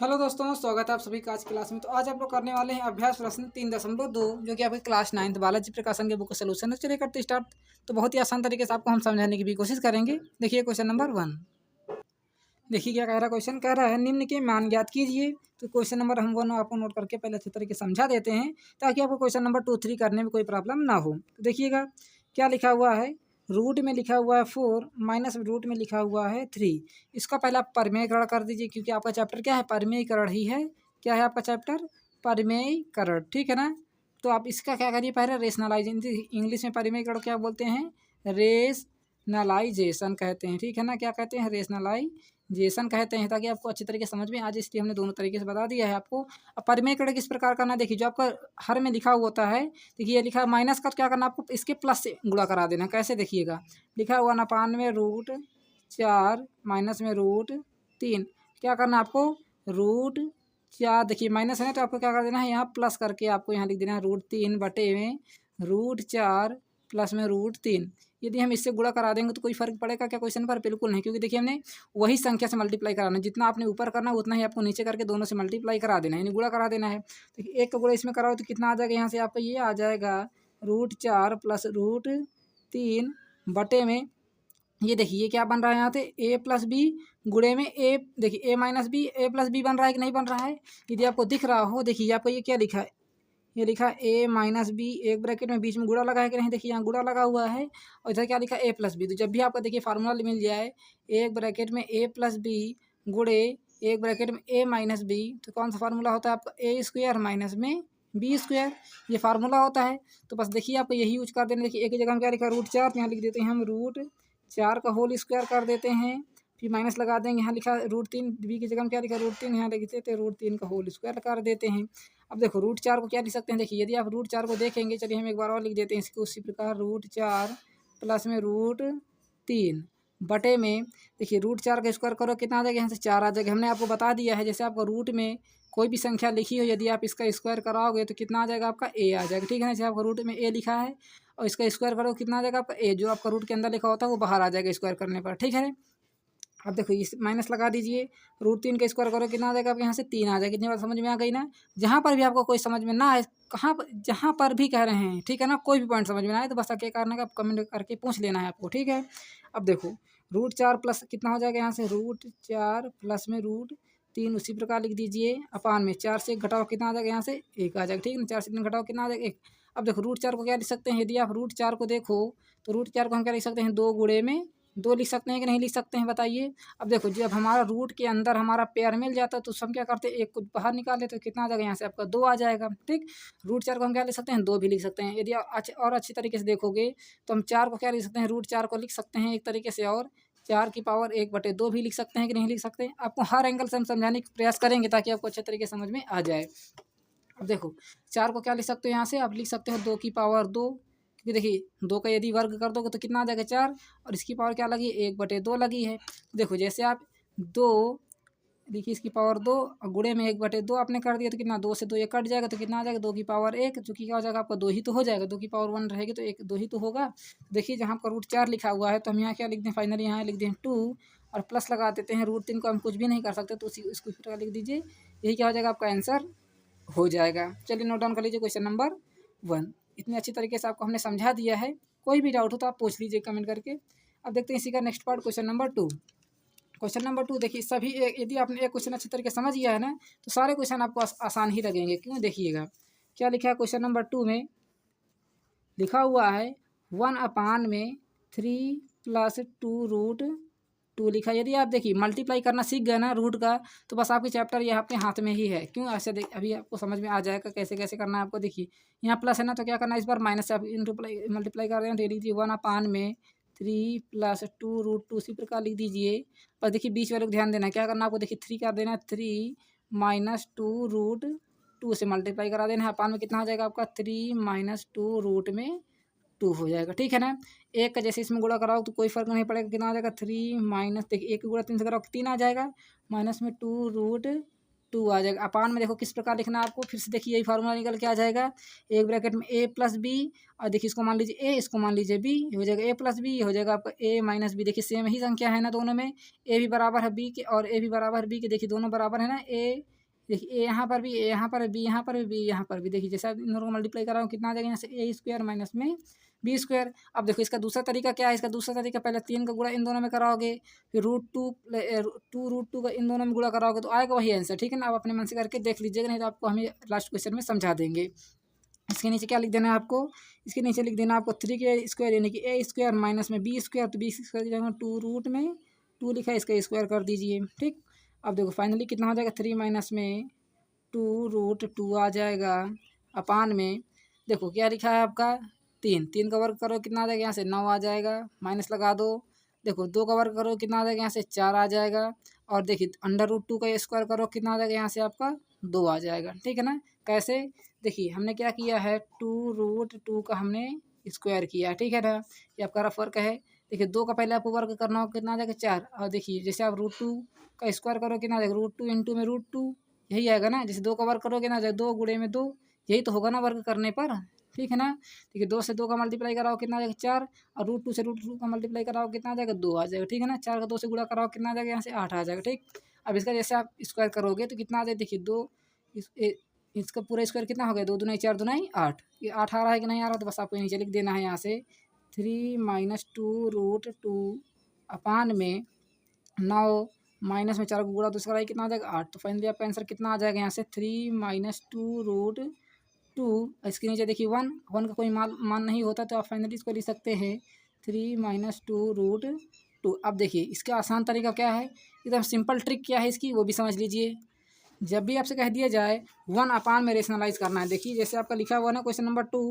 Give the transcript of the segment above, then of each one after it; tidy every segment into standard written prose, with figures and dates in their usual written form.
Hello दोस्तों, स्वागत है आप सभी का आज क्लास में। तो आज आप लोग करने वाले हैं अभ्यास प्रश्न 3.2 जो कि आपकी क्लास 9th बालाजी प्रकाशन के बुक का सोल्यूशन है। चलिए करते स्टार्ट। तो बहुत ही आसान तरीके से आपको हम समझाने की भी कोशिश करेंगे। देखिए क्वेश्चन नंबर 1। देखिए क्या कह रहा है क्वेश्चन। कह रहा है निम्न के मान ज्ञात कीजिए। तो क्वेश्चन नंबर हम वो आपको नोट करके पहले अच्छे तरीके से समझा देते हैं ताकि आपको क्वेश्चन नंबर 2, 3 करने में कोई प्रॉब्लम ना हो। तो देखिएगा क्या लिखा हुआ है। रूट में लिखा हुआ है 4 माइनस रूट में लिखा हुआ है 3। इसका पहले आप परिमेयकरण कर दीजिए क्योंकि आपका चैप्टर क्या है, परिमेयकरण ही है। क्या है आपका चैप्टर, परिमेयकरण, ठीक है ना। तो आप इसका क्या करिए, पहले रेशनलाइज, इंग्लिश में परिमेयकरण क्या बोलते हैं, रेशनलाइजेशन कहते हैं, ठीक है ना। क्या कहते हैं, रेशनलाइजेशन कहते हैं, ताकि आपको अच्छी तरीके से समझ में आ जाए, इसलिए हमने दोनों तरीके से बता दिया है आपको। अब परिमेयकरण किस प्रकार करना, देखिए जो आपका हर में लिखा हुआ होता है, देखिए ये लिखा है माइनस का, क्या करना आपको इसके प्लस से गुणा करा देना। कैसे, देखिएगा लिखा हुआ 99√4 माइनस में √3, क्या करना आपको √4, देखिए माइनस है ना तो आपको क्या कर देना है, यहाँ प्लस करके आपको यहाँ लिख देना है √3 बटे में √4 प्लस में √3। यदि हम इससे गुणा करा देंगे तो कोई फर्क पड़ेगा क्या क्वेश्चन पर, बिल्कुल नहीं, क्योंकि देखिए हमने वही संख्या से मल्टीप्लाई कराना है। जितना आपने ऊपर करना है उतना ही आपको नीचे करके दोनों से मल्टीप्लाई करा देना है, यानी गुणा करा देना है। तो एक का गुणा इसमें कराओ तो कितना आ जाएगा, यहाँ से आपका ये आ जाएगा √4 प्लस √3 बटे में, ये देखिए ये क्या बन रहा है यहाँ से a प्लस बी गुणे में a, देखिए a minus B, a plus B बन रहा है कि नहीं बन रहा है। यदि आपको दिख रहा हो, देखिए आपको ये क्या लिखा है, ये लिखा है a माइनस बी, एक ब्रैकेट में बीच में गुणा लगा है कि नहीं, देखिए यहाँ गुणा लगा हुआ है, और इधर क्या लिखा है a प्लस बी। तो जब भी आपका देखिए फार्मूला मिल जाए, एक ब्रैकेट में a प्लस बी गुणे एक ब्रैकेट में a माइनस बी, तो कौन सा फार्मूला होता है आपका, a स्क्वायर माइनस में बी स्क्वायर, ये फार्मूला होता है। तो बस देखिए आपको यही यूज कर देना। देखिए एक ही जगह हम क्या लिखा है √4, यहाँ लिख देते हैं हम √4 का होल स्क्वायर कर देते हैं, फिर माइनस लगा देंगे, यहाँ लिखा √3, बी की जगह में क्या लिखा √3, यहाँ लिख देते हैं √3 का होल स्क्वायर कर देते हैं। अब देखो √4 को क्या लिख सकते हैं, देखिए यदि आप √4 को देखेंगे, चलिए हम एक बार और लिख देते हैं इसको उसी प्रकार, √4 प्लस में √3 बटे में, देखिए √4 का स्क्वायर करो कितना आ जाएगा, यहाँ से 4 आ जाएगा। हमने आपको बता दिया है, जैसे आपको रूट में कोई भी संख्या लिखी हो, यदि आप इसका स्क्वायर कराओगे तो कितना आ जाएगा आपका a आ जाएगा, ठीक है ना। जैसे आपका रूट में a लिखा है और इसका स्क्वायर करो कितना आ जाएगा आपका a, जो आपका रूट के अंदर लिखा होता है वो बाहर आ जाएगा स्क्वायर करने पर, ठीक है। अब देखो इस माइनस लगा दीजिए, √3 का स्क्वायर करो कितना आ जाएगा आपके, यहाँ से 3 आ जाएगा। इतनी बात समझ में आ गई ना। जहाँ पर भी आपको कोई समझ में ना आए, कहाँ पर जहाँ पर भी कह रहे हैं, ठीक है ना, कोई भी पॉइंट समझ में ना आए तो बस क्या करना है, आप कमेंट करके पूछ लेना है आपको, ठीक है। अब देखो √4 प्लस कितना हो जाएगा, यहाँ से √4 प्लस में √3 उसी प्रकार लिख दीजिए, अपान में 4 से 1 घटाओ कितना आ जाएगा, यहाँ से 1 आ जाएगा, ठीक है ना। 4 से 3 घटाओ कितना आ जाएगा, 1। अब देखो √4 को क्या लिख सकते हैं, यदि आप √4 को देखो तो √4 को हम क्या लिख सकते हैं, 2 गुणे में 2 लिख सकते हैं कि नहीं लिख सकते हैं, बताइए। अब देखो जब हमारा रूट के अंदर हमारा पेयर मिल जाता है तो हम क्या करते हैं, एक को बाहर निकाल लेते तो कितना आ जाएगा, यहाँ से आपका 2 आ जाएगा, ठीक। √4 को हम क्या लिख सकते हैं, 2 भी लिख सकते हैं। यदि आप और अच्छी तरीके से देखोगे तो हम 4 को क्या लिख सकते हैं, √4 को लिख सकते हैं एक तरीके से, और 4 की पावर 1/2 भी लिख सकते हैं कि नहीं लिख सकते। आपको हर एंगल से हम समझाने का प्रयास करेंगे ताकि आपको अच्छे तरीके से समझ में आ जाए। अब देखो 4 को क्या लिख सकते हो, यहाँ से आप लिख सकते हो 2 की पावर 2, क्योंकि देखिए 2 का यदि वर्ग कर दोगे तो कितना आ जाएगा 4, और इसकी पावर क्या लगी 1/2 लगी है। देखो जैसे आप 2, देखिए इसकी पावर 2 और गुणे में 1/2 आपने कर दिया तो कितना, 2 से 2 ये कट जाएगा तो कितना आ जाएगा, 2 की पावर 1, चूँकि क्या हो जाएगा आपका 2 ही तो हो जाएगा, 2 की पावर 1 रहेगी तो 1 2 ही तो होगा। देखिए जहाँ पर √4 लिखा हुआ है तो हम यहाँ क्या लिख दें, फाइनली यहाँ लिख दें 2 और प्लस लगा देते हैं। √3 को हम कुछ भी नहीं कर सकते तो उसी इसको इस प्रकार लिख दीजिए, यही क्या हो जाएगा आपका आंसर हो जाएगा। चलिए नोट डाउन कर लीजिए क्वेश्चन नंबर 1। इतने अच्छी तरीके से आपको हमने समझा दिया है। कोई भी डाउट हो तो आप पूछ लीजिए कमेंट करके। अब देखते हैं इसी का next part, question number 2। Question number 2 देखिए सभी यदि आपने एक क्वेश्चन अच्छे तरीके से समझ गया है ना तो सारे क्वेश्चन आपको आसान ही लगेंगे। क्यों, देखिएगा क्या लिखा है क्वेश्चन नंबर 2 में, लिखा हुआ है 1/3 + 2√2 लिखा है। यदि आप देखिए मल्टीप्लाई करना सीख गए ना रूट का, तो बस आपके चैप्टर ये आपके हाथ में ही है। क्यों, ऐसे देख अभी आपको समझ में आ जाएगा कैसे कैसे करना है आपको। देखिए यहाँ प्लस है ना तो क्या करना है, इस बार माइनस से आप मल्टीप्लाई कर रहे हैं तो लिख दीजिए 1/3 + 2√2 उसी प्रकार लिख दीजिए। बस देखिए बीच वाले को ध्यान देना है, क्या करना है आपको, देखिए 3 कर देना है, 3 - 2√2 से मल्टीप्लाई करा देना है। अपान में कितना हो जाएगा आपका, 3 - 2√2 हो जाएगा, ठीक है ना। एक का जैसे इसमें गुणा कराओ तो कोई फर्क नहीं पड़ेगा, कितना आ जाएगा 3 माइनस, देखिए 1 गुणा 3 से कराओ 3 आ जाएगा, माइनस में 2√2 टू आ जाएगा। अपान में देखो किस प्रकार लिखना है आपको, फिर से देखिए यही फार्मूला निकल के आ जाएगा। एक ब्रैकेट में ए प्लस बी, और देखिए इसको मान लीजिए ए, इसको मान लीजिए बी, हो जाएगा ए प्लस बी, हो जाएगा आपका ए माइनस बी। देखिए सेम ही संख्या है ना दोनों में, ए भी बराबर है बी के और ए भी बराबर है बी के, देखिए दोनों बराबर है ना। ए देखिए ए यहाँ पर भी, ए यहाँ पर बी, यहाँ पर भी बी, यहाँ पर भी, देखिए जैसे आप इन दोनों को मल्टीप्लाई कर रहा हूँ कितना आ जाएगा यहाँ से ए स्क्वायर माइनस में बी स्क्वायर। अब देखो इसका दूसरा तरीका क्या है, इसका दूसरा तरीका पहले 3 का गुणा इन दोनों में कराओगे, फिर रूट टू का इन दोनों में गुणा कराओगे तो आएगा वही आंसर, ठीक है ना। आप अपने मन से करके देख लीजिएगा, नहीं तो आपको हमें लास्ट क्वेश्चन में समझा देंगे। इसके नीचे क्या लिख देना है आपको, इसके नीचे लिख देना आपको 3 के स्क्वायर यानी कि ए स्क्वायर माइनस में बी स्क्वायर, तो बी स्क्वायर की जगह 2 रूट में 2 लिखा है, इसका स्क्वायर कर दीजिए, ठीक। अब देखो फाइनली कितना हो जाएगा, 3 माइनस में 2√2 आ जाएगा। अपान में देखो क्या लिखा है आपका 3 का वर्ग करो कितना आ जाएगा यहाँ से 9 आ जाएगा, माइनस लगा दो। देखो 2 का वर्ग करो कितना आ जाएगा यहाँ से 4 आ जाएगा, और देखिए अंडर रूट 2 का स्क्वायर करो कितना आ जाएगा यहाँ से आपका 2 आ जाएगा, ठीक है ना। कैसे, देखिए हमने क्या किया है 2√2 का हमने स्क्वायर किया, ठीक है ना। ये आपका रफ वर्क है। देखिए 2 का पहले आपको वर्ग करना हो कितना आ जाएगा 4, और देखिए जैसे आप √2 का स्क्वायर करो कितना आ जाएगा √2 इंटू में √2, यही आएगा ना। जैसे 2 का वर्ग करोगे ना, 2 गुणे में 2, यही तो होगा ना वर्ग करने पर, ठीक है ना। देखिए 2 से 2 का मल्टीप्लाई कराओ कितना आ जाएगा 4, और √2 से √2 का मल्टीप्लाई कराओ कितना आ जाएगा 2 आ जाएगा, ठीक है ना। 4 का 2 से गुणा कराओ कितना आ जाएगा यहाँ से 8 आ जाएगा, ठीक। अब इसका जैसे आप स्क्वायर करोगे तो कितना आ जाएगा, देखिए 2 इसका पूरा स्क्वायर कितना हो गया 2 दूनी 4 दूनी 8, ये 8 आ रहा है कि नहीं आ रहा, तो बस आपको नीचे लिख देना है यहाँ से 3 माइनस 2√2 अपान में 9 माइनस में 4 को गुणा तो इसका राइट कितना आ जाएगा 8, तो फाइनली आपका आंसर कितना आ जाएगा यहाँ से 3 माइनस 2√2। इसके नीचे देखिए 1 का कोई मान नहीं होता, तो आप फाइनली इसको लिख सकते हैं 3 माइनस 2√2। अब देखिए इसका आसान तरीका क्या है, एकदम सिंपल ट्रिक क्या है इसकी वो भी समझ लीजिए। जब भी आपसे कह दिया जाए 1 अपान में रेशनलाइज करना है, देखिए जैसे आपका लिखा हुआ ना क्वेश्चन नंबर 2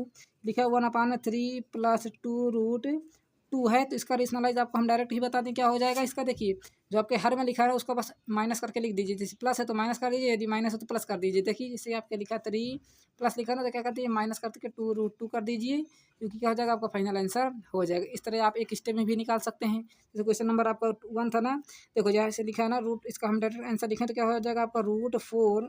लिखा हुआ 1 अपान में 3 प्लस 2√2 है, तो इसका रेशनलाइज आपको हम डायरेक्ट ही बता दें क्या हो जाएगा इसका। देखिए जो आपके हर में लिखा है उसको बस माइनस करके लिख दीजिए, जैसे प्लस है तो माइनस कर दीजिए, यदि माइनस है तो प्लस कर दीजिए। देखिए जैसे आपके लिखा 3 प्लस लिखा ना, तो क्या करते हैं माइनस करके 2√2 कर दीजिए, क्योंकि क्या हो जाएगा आपका फाइनल आंसर हो जाएगा। इस तरह आप एक स्टेप में भी निकाल सकते हैं। जैसे क्वेश्चन नंबर आपका 1 था ना, देखो जहाँ से लिखा है ना रूट, इसका हम डायरेक्ट आंसर लिखें तो क्या हो जाएगा आपका √4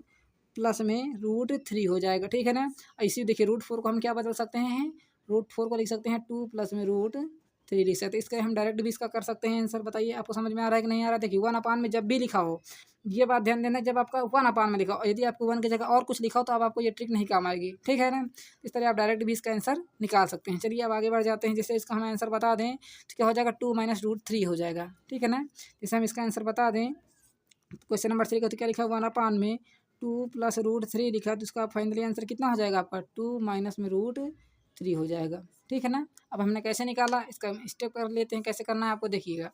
प्लस में √3 हो जाएगा, ठीक है ना। इसी देखिए √4 को हम क्या बदल सकते हैं, √4 को लिख सकते हैं 2 प्लस में √3 लिख सकते हैं। इसका हम डायरेक्ट भी इसका कर सकते हैं आंसर। बताइए आपको समझ में आ रहा है कि नहीं आ रहा है। देखिए 1 अपान में जब भी लिखा हो, ये बात ध्यान देना, जब आपका 1 अपान में लिखा हो, यदि आपको 1 की जगह और कुछ लिखा हो तो अब आपको ये ट्रिक नहीं काम आएगी, ठीक है ना। इस तरह आप डायरेक्ट भी इसका आंसर निकाल सकते हैं। चलिए अब आगे बढ़ जाते हैं। जैसे इसका हम आंसर बता दें तो क्या हो जाएगा 2 माइनस √3 हो जाएगा, ठीक है ना। जैसे हम इसका आंसर बता दें क्वेश्चन नंबर 3 का, तो क्या लिखा हुआ 1 अपान में 2 प्लस √3 लिखा, तो इसका फाइनली आंसर कितना हो जाएगा आपका 2 माइनस में √3 हो जाएगा, ठीक है ना। अब हमने कैसे निकाला इसका स्टेप कर लेते हैं, कैसे करना है आपको देखिएगा।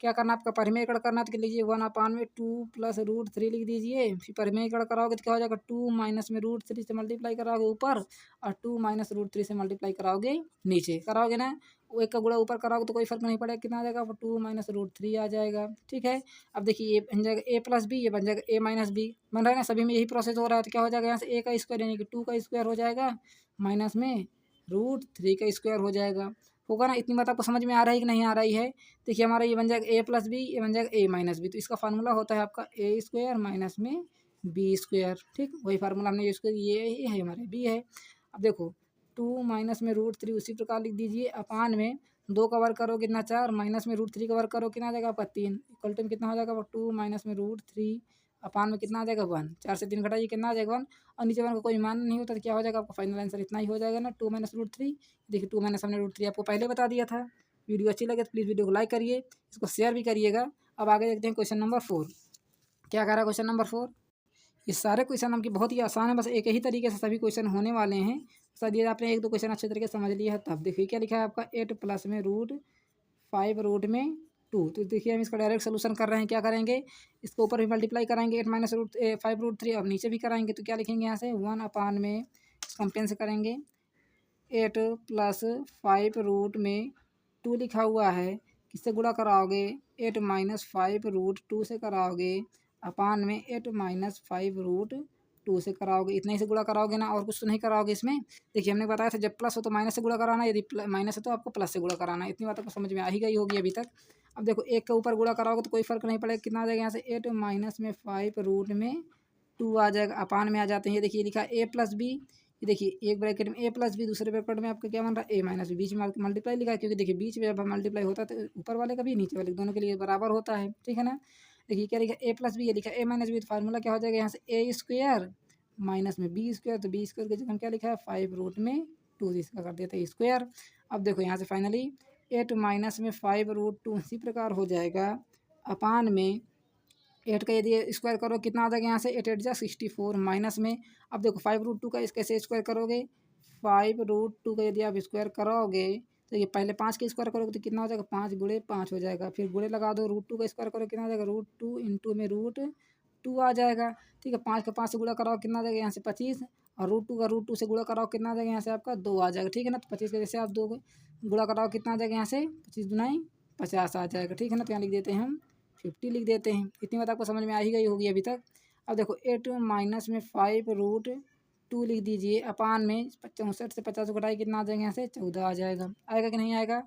क्या करना है आपका परिमेयकरण करना, तो लीजिए 1 अपान में 2 प्लस √3 लिख दीजिए, फिर परिमेयकरण कराओगे तो क्या हो जाएगा 2 माइनस में √3 से मल्टीप्लाई कराओगे ऊपर, और 2 माइनस √3 से मल्टीप्लाई कराओगे नीचे, कराओगे ना। वो एक का गुणा ऊपर कराओगे तो कोई फर्क नहीं पड़ेगा, कितना आ जाएगा 2 माइनस √3 आ जाएगा, ठीक है। अब देखिए ये बन जाएगा a प्लस बी, ये बन जाएगा a माइनस बी, बन रहा है ना। सभी में यही प्रोसेस हो रहा है, तो क्या हो जाएगा यहाँ से a का स्क्वायर यानी कि 2 का स्क्वायर हो जाएगा, माइनस में √3 का स्क्वायर हो जाएगा, होगा ना। इतनी बात आपको समझ में आ रही है कि नहीं आ रही है। देखिए हमारा ये बन जाएगा a प्लस बी, ये बन जाएगा a माइनस बी, तो इसका फार्मूला होता है आपका a स्क्वायर माइनस में b स्क्वायर, ठीक। वही फार्मूला हमने यूज़ किया, ये है हमारे b है। अब देखो 2 माइनस में √3 उसी प्रकार लिख दीजिए, अपान में 2 का वर्ग करो कितना 4, माइनस में √3 का वर्ग करो कितना आ जाएगा आपका 3, इक्वल टू में कितना हो जाएगा 2 माइनस में √3 अपान में कितना आ जाएगा 1, 4 से 3 घटाइए कितना आ जाएगा 1, और नीचे 1 का कोई मान नहीं होता, तो क्या हो जाएगा आपका फाइनल आंसर इतना ही हो जाएगा ना 2 माइनस √3। देखिए 2 माइनस हमने √3 आपको पहले बता दिया था। वीडियो अच्छी लगे तो प्लीज़ वीडियो को लाइक करिए, इसको शेयर भी करिएगा। अब आगे देखते हैं क्वेश्चन नंबर 4 क्या कह रहा है। क्वेश्चन नंबर 4, ये सारे क्वेश्चन आपके बहुत ही आसान है, बस एक ही तरीके से सभी क्वेश्चन होने वाले हैं। शायद ये आपने 1-2 क्वेश्चन अच्छे तरीके से समझ लिया है। तब देखिए क्या लिखा है आपका 8 प्लस में √5 रूट में 2, तो देखिए हम इसका डायरेक्ट सोल्यूशन कर रहे हैं। क्या करेंगे, इसको ऊपर भी मल्टीप्लाई कराएंगे 8 माइनस √5 √3, और नीचे भी कराएंगे तो क्या लिखेंगे यहाँ से 1 अपान में कंपेंस करेंगे 8 प्लस 5 रूट में 2 लिखा हुआ है, किससे गुणा कराओगे 8 माइनस 5 √2 से कराओगे, अपान में 8 माइनस 5 √2 से कराओगे। इतना ही से गुणा कराओगे ना, और कुछ तो नहीं कराओगे इसमें। देखिए हमने बताया था जब प्लस हो तो माइनस से गुणा कराना, यदि माइनस है तो आपको प्लस से गुणा कराना है। इतनी बात आपको समझ में आ ही गई होगी अभी तक। अब देखो 1 के ऊपर गुणा कराओगे तो कोई फर्क नहीं पड़ेगा, कितना आ जाएगा यहाँ से 8 माइनस में 5 रूट में टू आ जाएगा, अपान में आ जाते हैं। ये देखिए लिखा ए प्लस बी, ये देखिए एक ब्रैकेट में ए प्लस बी, दूसरे ब्रैकेट में आपका क्या बन रहा है ए माइनस बी, बीच में मल्टीप्लाई लिखा है क्योंकि देखिए बीच में जब मल्टीप्लाई होता है तो ऊपर वाले का भी नीचे वाले दोनों के लिए बराबर होता है, ठीक है ना। देखिए क्या लिखा ए प्लस बी, ये लिखा ए माइनस बी, तो फार्मूला क्या हो जाएगा यहाँ से ए स्क्वायर माइनस में बी स्क्वायर, तो बी स्क्वायर की जगह हम क्या लिखा है 5 रूट में 2, इसका कर देते हैं स्क्वायर। अब देखो यहाँ से फाइनली 8 माइनस में 5 रूट 2 इसी प्रकार हो जाएगा अपान में 8 का यदि स्क्वायर करो कितना आ जाएगा यहाँ से 8 8 जा 64 माइनस में। अब देखो 5 रूट 2 का इस कैसे स्क्वायर करोगे, 5 रूट 2 का यदि आप स्क्वायर करोगे तो ये पहले 5 का स्क्वायर करोगे तो कितना हो जाएगा 5 गुणे 5 हो जाएगा, फिर गुणे लगा दो, रूट 2 का स्क्वायर करो कितना हो जाएगा रूट 2 इंटू में रूट 2 आ जाएगा, ठीक है। 5 का 5 से गुणा कराओ कितना आ जाएगा यहाँ से 25, और रूट 2 का रूट 2 से गुणा कराओ कितना आ जाएगा यहाँ से आपका 2 आ जाएगा, ठीक है ना। तो 25 का जैसे आप 2 गुणा कराओ कितना आ जाएगा यहाँ से 25 दुनाई 50 आ जाएगा, ठीक है ना। तो यहाँ लिख देते हैं हम 50 लिख देते हैं। इतनी बात आपको समझ में आ ही गई होगी अभी तक। अब देखो 8 माइनस में 5 रूट 2 लिख दीजिए अपान में 64 से 50 घटाई कितना आ जाएगा यहाँ से 14 आ जाएगा, आएगा कि नहीं आएगा,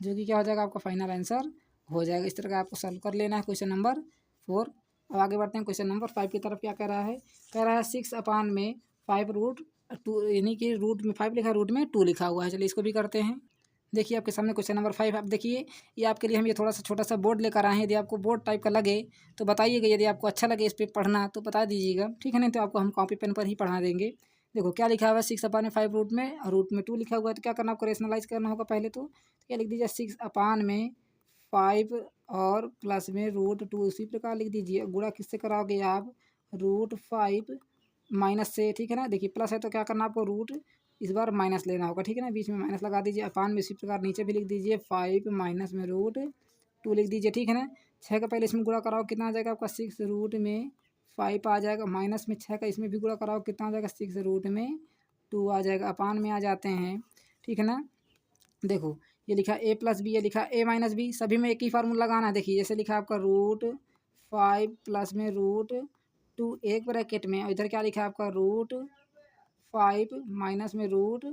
जो कि क्या हो जाएगा आपका फाइनल आंसर हो जाएगा। इस तरह का आपको सॉल्व कर लेना है क्वेश्चन नंबर 4। अब आगे बढ़ते हैं क्वेश्चन नंबर 5 की तरफ। क्या कह रहा है, कह रहा है 6 अपान में 5 रूट 2, यानी कि रूट में 5 लिखा है रूट में 2 लिखा हुआ है। चलिए इसको भी करते हैं। देखिए आपके सामने क्वेश्चन नंबर 5। आप देखिए ये आपके लिए हम ये थोड़ा सा छोटा सा बोर्ड लेकर आए हैं, यदि आपको बोर्ड टाइप का लगे तो बताइएगा, यदि आपको अच्छा लगे इस पर पढ़ना तो बता दीजिएगा, ठीक है। नहीं तो आपको हम कॉपी पेन पर ही पढ़ा देंगे। देखो क्या लिखा हुआ है 6 अपान में 5 रूट में और रूट में 2 लिखा हुआ है, तो क्या करना आपको रेशनलाइज करना होगा पहले। तो क्या लिख दीजिए 6 अपान में 5 और प्लस में रूट 2 उसी प्रकार लिख दीजिए। गुणा किससे कराओगे आप, रूट 5 माइनस से, ठीक है ना। देखिए प्लस है तो क्या करना आपको रूट इस बार माइनस लेना होगा, ठीक है ना, बीच में माइनस लगा दीजिए। अपान में इसी प्रकार नीचे भी लिख दीजिए 5 माइनस में रूट 2 लिख दीजिए, ठीक है ना। 6 का पहले इसमें गुणा कराओ कितना आ जाएगा आपका 6 रूट में 5 आ जाएगा, माइनस में 6 का इसमें भी गुणा कराओ कितना आ जाएगा 6 रूट में 2 आ जाएगा। अपान में आ जाते हैं, ठीक है ना। देखो ये लिखा ए प्लस बी, ये लिखा ए माइनस बी, सभी में एक ही फार्मूला लगाना है। देखिए जैसे लिखा आपका रूट 5 प्लस में रूट 2 एक ब्रैकेट में, और इधर क्या लिखा है आपका रूट 5 माइनस में रूट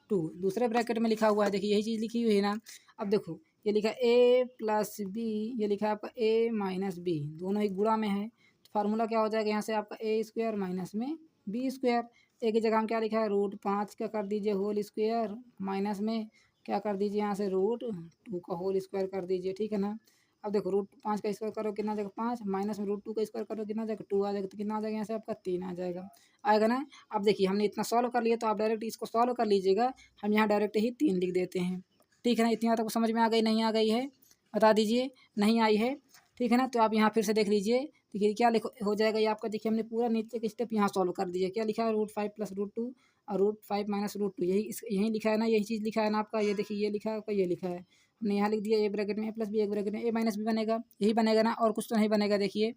2 दूसरे ब्रैकेट में लिखा हुआ है। देखिए यही चीज़ लिखी हुई है ना। अब देखो ये लिखा ए प्लस बी, ये लिखा है आपका ए माइनस बी, दोनों ही गुणा में है, तो फार्मूला क्या हो जाएगा यहाँ से आपका ए स्क्वायर माइनस में बी स्क्वायर। एक ही जगह हम क्या लिखा है रूट 5 का कर दीजिए होल स्क्वायर माइनस में क्या कर दीजिए यहाँ से रूट 2 का होल स्क्वायर कर दीजिए, ठीक है ना। अब देखो रूट 5 का स्क्वायर करो कितना आ जाएगा 5, माइनस में रूट 2 का स्क्वायर करो कितना आ जाएगा 2 आ जाएगा, तो कितना आ जाएगा यहाँ से आपका 3 आ जाएगा, आएगा ना। अब देखिए हमने इतना सॉल्व कर लिया तो आप डायरेक्ट इसको सॉल्व कर लीजिएगा, हम यहाँ डायरेक्ट ही 3 लिख देते हैं, ठीक है ना। इतनी बात आपको समझ में आ गई, नहीं आ गई है बता दीजिए, नहीं आई है, ठीक है ना। तो आप यहाँ फिर से देख लीजिए, देखिए क्या लिखो हो जाएगा ये आपका। देखिए हमने पूरा नीचे के स्टेप यहाँ सॉल्व कर दिया। क्या लिखा है रूट 5 प्लस रूट 2 और रूट 5 माइनस रूट 2, यही लिखा है ना, यही चीज़ लिखा है ना आपका। ये देखिए ये लिखा है आपका, ये लिखा है हमने यहाँ लिख दिया ए ब्रैकेट में ए प्लस बी, एक ब्रैकेट में ए माइनस बी बनेगा, यही बनेगा ना, और कुछ तो नहीं बनेगा। देखिए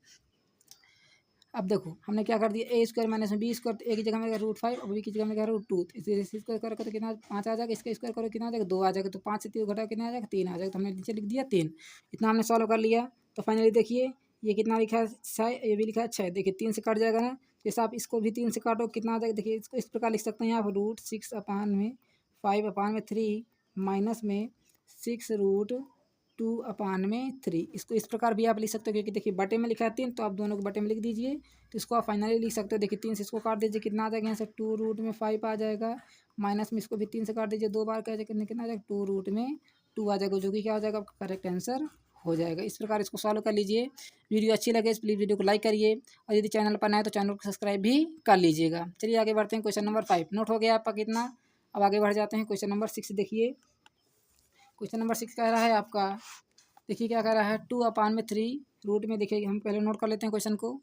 अब देखो हमने क्या कर दिया ए स्क्वायर माइनस में बी स्क्वायर, तो एक की जगह में रूट 5 और बी की जगह में रूट 2, इसे स्क्वायर करो तो कितना 5 आ जाएगा, इसका स्क्वायर करो कितना आ जाएगा 2 आ जाएगा, तो 5 से 3 घटाओ कितना आ जाएगा 3 आ जाएगा, तो हमने नीचे लिख दिया 3। इतना हमने सॉल्व कर लिया। तो फाइनली देखिए ये कितना लिखा है 6, ये भी लिखा है 6, देखिए 3 से कट जाएगा ना, जैसे आप इसको भी 3 से काटो कितना आ जाएगा। देखिए इसको इस प्रकार लिख सकते हैं आप रूट 6 अपान में 5 अपान में 3 माइनस में 6 रूट 2 अपान में 3, इसको इस प्रकार भी आप लिख सकते हो, क्योंकि देखिए बटे में लिखा है 3 तो आप दोनों को बटे में लिख दीजिए, तो इसको आप फाइनली लिख सकते हो। देखिए 3 से इसको काट दीजिए कितना आ जाएगा यहाँ से 2 रूट में 5 आ जाएगा, माइनस में इसको भी 3 से काट दीजिए 2 बार क्या जाएगा कितना आ जाएगा 2 रूट में 2 आ जाएगा, जो कि क्या हो जाएगा आपका करेक्ट आंसर हो जाएगा। इस प्रकार इसको सॉल्व कर लीजिए। वीडियो अच्छी लगे प्लीज़ वीडियो को लाइक करिए, और यदि चैनल पर नए हैं तो चैनल को सब्सक्राइब भी कर लीजिएगा। चलिए आगे बढ़ते हैं। क्वेश्चन नंबर 5 नोट हो गया आपका कितना। अब आगे बढ़ जाते हैं क्वेश्चन नंबर 6। देखिए क्वेश्चन नंबर 6 कह रहा है आपका, देखिए क्या कह रहा है 2 अपान में 3 रूट में। देखिए हम पहले नोट कर लेते हैं क्वेश्चन को।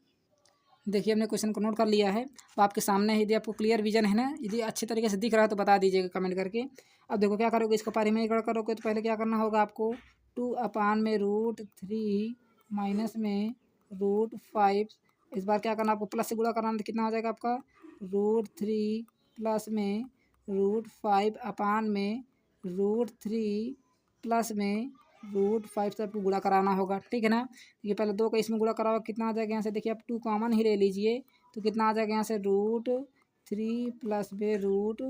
देखिए हमने क्वेश्चन को नोट कर लिया है, तो आपके सामने है, यदि आपको क्लियर विजन है ना, यदि अच्छे तरीके से दिख रहा है तो बता दीजिएगा कमेंट करके। अब देखो क्या करोगे, इसको परिमेय करोगे तो पहले क्या करना होगा आपको 2 अपान में रूट 3 माइनस में रूट 5, इस बार क्या करना आपको प्लस से गुणा करना, तो कितना आ जाएगा आपका रूट 3 प्लस में रूट 5 अपान में रूट 3 प्लस में रूट 5 से आपको गुणा कराना होगा, ठीक है ना। ये पहले 2 का इसमें गुणा कराओ कितना आ जाएगा यहाँ से, देखिए आप 2 कॉमन ही ले लीजिए, तो कितना आ जाएगा यहाँ से रूट 3 प्लस में रूट